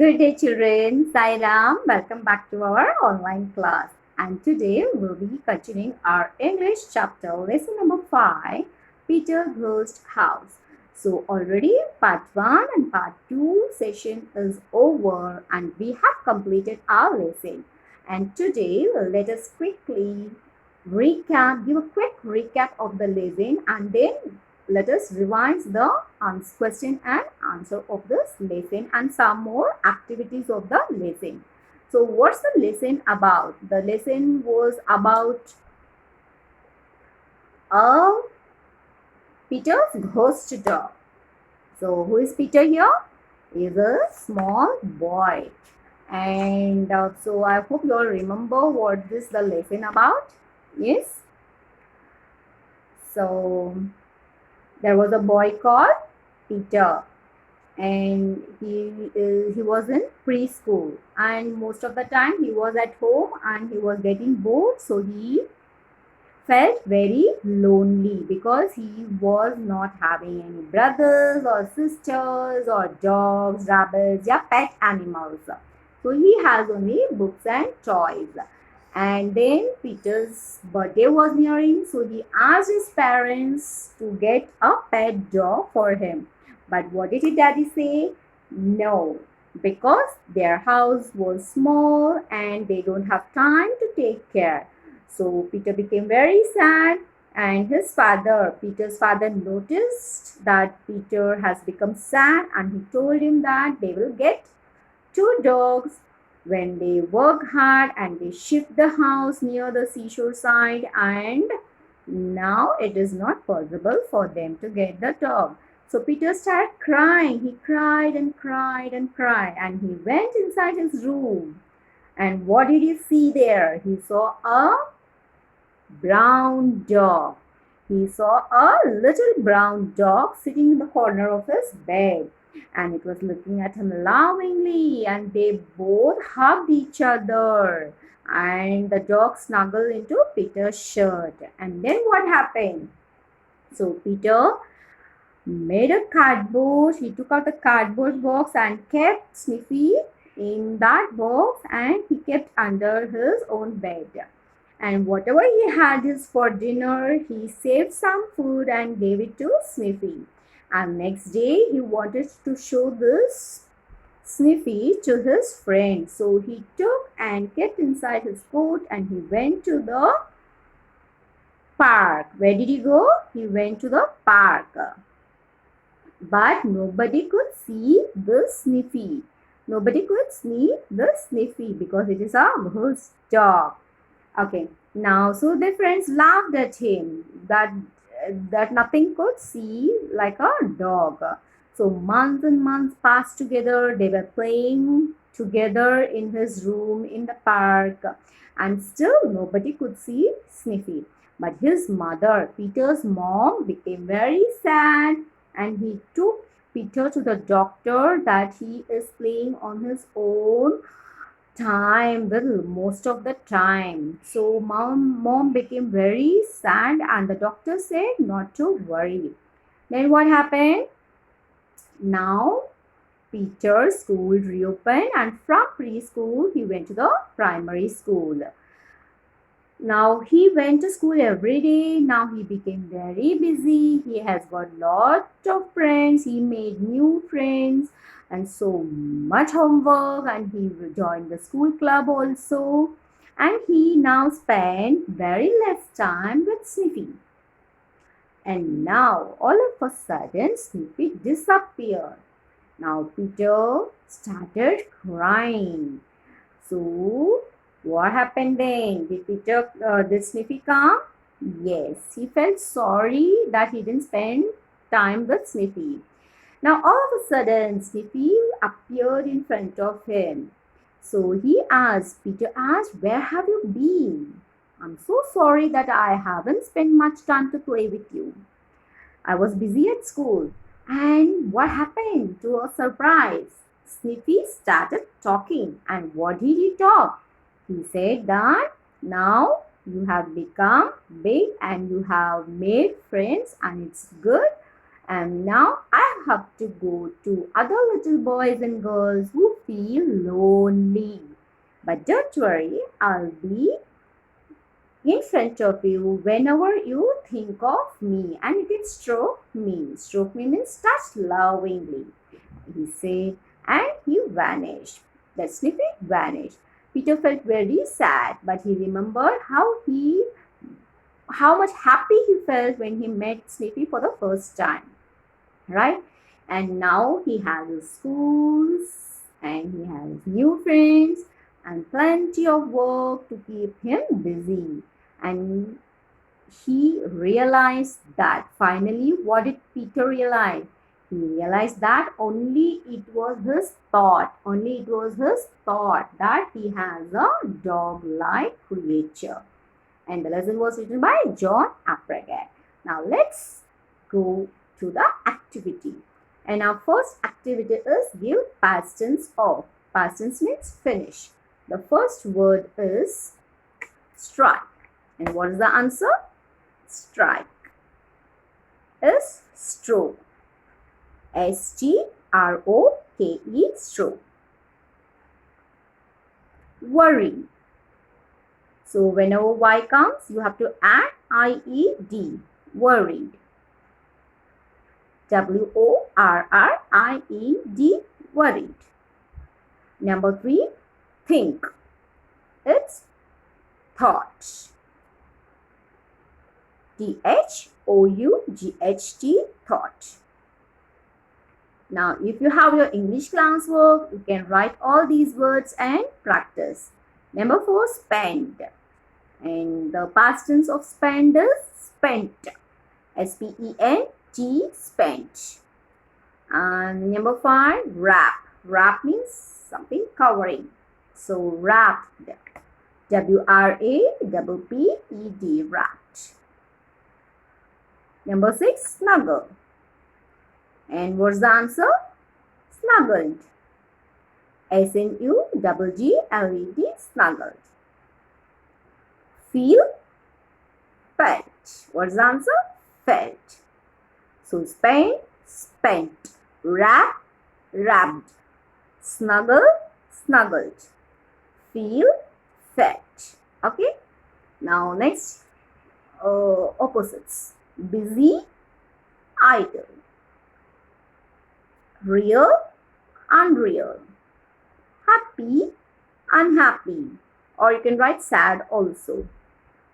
Good day, children. Sai Ram. Welcome back to our online class. And today we'll be continuing our English chapter, lesson number 5, Peter Ghost House. So already part 1 and part 2 session is over and we have completed our lesson. And today let us quickly give a quick recap of the lesson and then let us revise the question and answer of this lesson and some more activities of the lesson. So what's the lesson about? The lesson was about a Peter's ghost dog. So who is Peter here? He is a small boy. And so I hope you all remember what this the lesson about. Yes. So there was a boy called Peter and he was in preschool, and most of the time he was at home and he was getting bored, so he felt very lonely because he was not having any brothers or sisters or dogs, rabbits, or pet animals. So he has only books and toys. And then Peter's birthday was nearing, so he asked his parents to get a pet dog for him. But what did his daddy say? No, because their house was small and they don't have time to take care. So Peter became very sad, and Peter's father, noticed that Peter has become sad, and he told him that they will get 2 dogs when they work hard and they shift the house near the seashore side, and now it is not possible for them to get the dog. So Peter started crying. He cried and cried and cried, and he went inside his room. And what did he see there? He saw a brown dog. He saw a little brown dog sitting in the corner of his bed, and it was looking at him lovingly, and they both hugged each other, and the dog snuggled into Peter's shirt. And then what happened? So Peter made a cardboard. He took out the cardboard box and kept Sniffy in that box, and he kept under his own bed. And whatever he had is for dinner, he saved some food and gave it to Sniffy. And next day, he wanted to show this Sniffy to his friend. So he took and kept inside his coat, and he went to the park. Where did he go? He went to the park. But nobody could see the Sniffy. Nobody could see the Sniffy because it is a ghost dog. Okay, now so their friends laughed at him that nothing could see like a dog. So months and months passed together. They were playing together in his room in the park, and still nobody could see Sniffy. But his mother, Peter's mom, became very sad, and he took Peter to the doctor that he is playing on his own time, well, most of the time. So mom became very sad, and the doctor said not to worry. Then what happened? Now Peter's school reopened, and from preschool he went to the primary school. Now he went to school every day. Now he became very busy. He has got lot of friends. He made new friends and so much homework, and he joined the school club also. And he now spent very less time with Sniffy. And now all of a sudden Sniffy disappeared. Now Peter started crying. So what happened then? Did Sniffy come? Yes, he felt sorry that he didn't spend time with Sniffy. Now all of a sudden Sniffy appeared in front of him. So Peter asked, where have you been? I'm so sorry that I haven't spent much time to play with you. I was busy at school. And what happened? To a surprise, Sniffy started talking. And what did he talk? He said that now you have become big and you have made friends, and it's good And now I have to go to other little boys and girls who feel lonely. But don't worry, I'll be in front of you whenever you think of me. And you can stroke me. Stroke me means touch lovingly. He said, and he vanished. The Snippy vanished. Peter felt very sad, but he remembered how much happy he felt when he met Snippy for the first time. Right? And now he has his schools and he has new friends and plenty of work to keep him busy. And he realized that finally, what did Peter realize? He realized that only it was his thought that he has a dog-like creature. And the lesson was written by John Apragate. Now let's go to the activity. And our first activity is give past tense of. Past tense means finish. The first word is strike. And what is the answer? Strike is stroke. S-T-R-O-K-E, stroke. Worry. So whenever Y comes, you have to add I-E-D. Worried. W-O-R-R-I-E-D. Worried. Number 3, think. It's thought. T-H-O-U-G-H-T, thought. Now, if you have your English classwork, you can write all these words and practice. Number 4, spend. And the past tense of spend is spent. S-P-E-N-T, spent. And number 5, wrap. Wrap means something covering. So, wrapped. W-R-A-P-P-E-D, wrapped. Number 6, snuggle. And what's the answer? Snuggled. S-N-U-G-G-L-E-D, snuggled. Feel, felt. What's the answer? Felt. So spend, spent. Wrap, wrapped. Snuggle, snuggled. Feel, felt. Okay. Now next, opposites. Busy, idle. Real, unreal. Happy, unhappy. Or you can write sad also.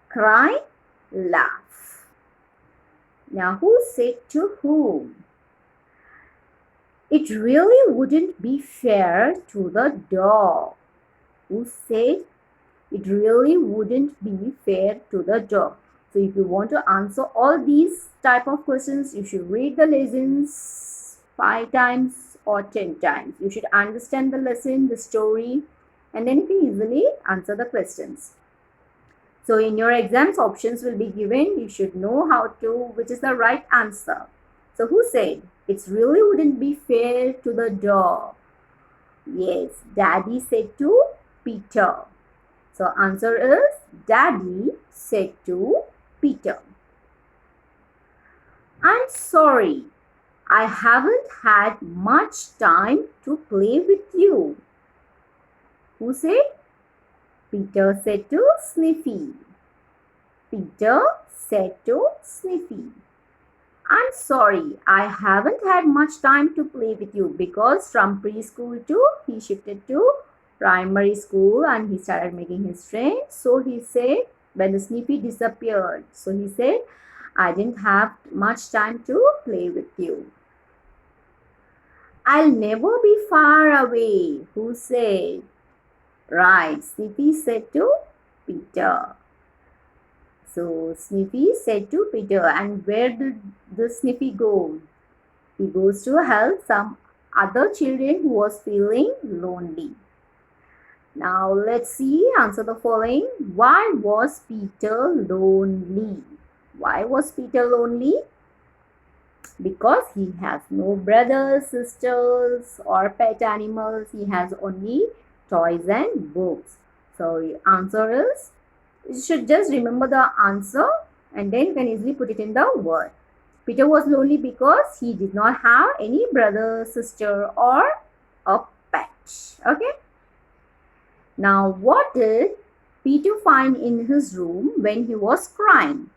Cry, laugh. Now who said to whom? It really wouldn't be fair to the dog. Who said? It really wouldn't be fair to the dog. So if you want to answer all these type of questions, you should read the lessons 5 times or 10 times. You should understand the lesson, the story, and then you can easily answer the questions. So in your exams, options will be given. You should know which is the right answer. So who said? It really wouldn't be fair to the dog. Yes, Daddy said to Peter. So answer is Daddy said to Peter. I'm sorry, I haven't had much time to play with you. Who said? Peter said to Sniffy. Peter said to Sniffy. I'm sorry, I haven't had much time to play with you, because from preschool he shifted to primary school and he started making his friends. So he said, when the Sniffy disappeared, so he said, I didn't have much time to play with you. I'll never be far away. Who said? Right, Sniffy said to Peter. So Sniffy said to Peter, and where did the Sniffy go? He goes to help some other children who was feeling lonely. Now let's see, answer the following. Why was Peter lonely? Why was Peter lonely? Because he has no brothers, sisters, or pet animals. He has only toys and books. So the answer is, you should just remember the answer and then you can easily put it in the word. Peter was lonely because he did not have any brother, sister, or a pet. Okay. Now, what did Peter find in his room when he was crying?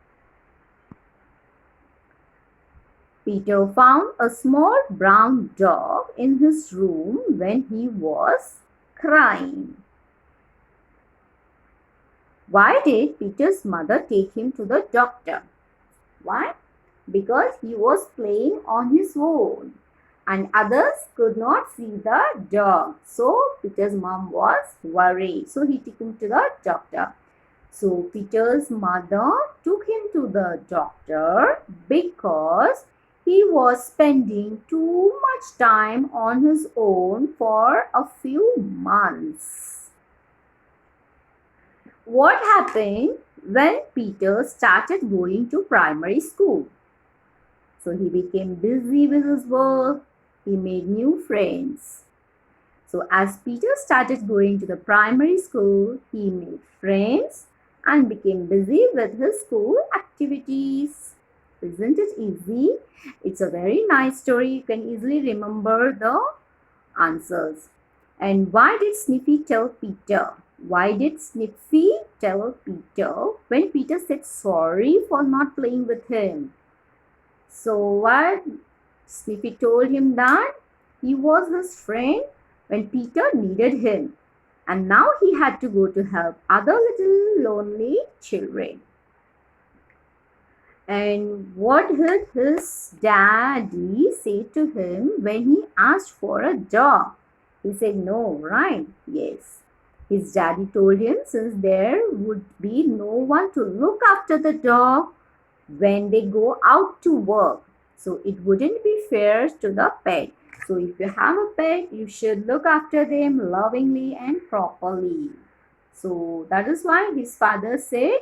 Peter found a small brown dog in his room when he was crying. Why did Peter's mother take him to the doctor? Why? Because he was playing on his own and others could not see the dog. So Peter's mom was worried. So he took him to the doctor. So Peter's mother took him to the doctor because he was spending too much time on his own for a few months. What happened when Peter started going to primary school? So he became busy with his work. He made new friends. So as Peter started going to the primary school, he made friends and became busy with his school activities. Isn't it easy? It's a very nice story. You can easily remember the answers. And why did Sniffy tell Peter? Why did Sniffy tell Peter when Peter said sorry for not playing with him? So what? Sniffy told him that he was his friend when Peter needed him. And now he had to go to help other little lonely children. And what did his daddy say to him when he asked for a dog? He said no, right? Yes. His daddy told him since there would be no one to look after the dog when they go out to work. So it wouldn't be fair to the pet. So if you have a pet, you should look after them lovingly and properly. So that is why his father said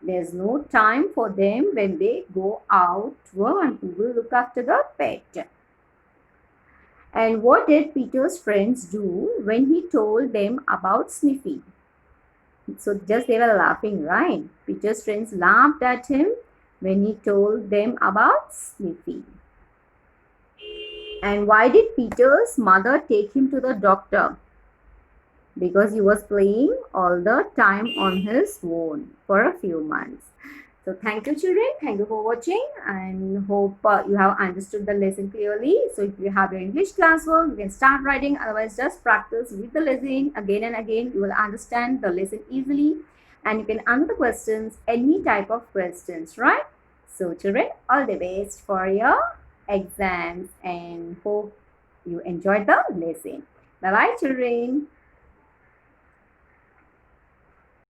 there's no time for them when they go out to work and who will look after the pet. And what did Peter's friends do when he told them about Sniffy? So just they were laughing, right? Peter's friends laughed at him when he told them about Sniffy. And why did Peter's mother take him to the doctor? Because he was playing all the time on his own for a few months. So thank you children, thank you for watching and hope you have understood the lesson clearly. So if you have your English classwork, you can start writing, otherwise just practice with the lesson again and again. You will understand the lesson easily and you can answer the questions, any type of questions, right? So children, all the best for your exams and hope you enjoyed the lesson. Bye bye children.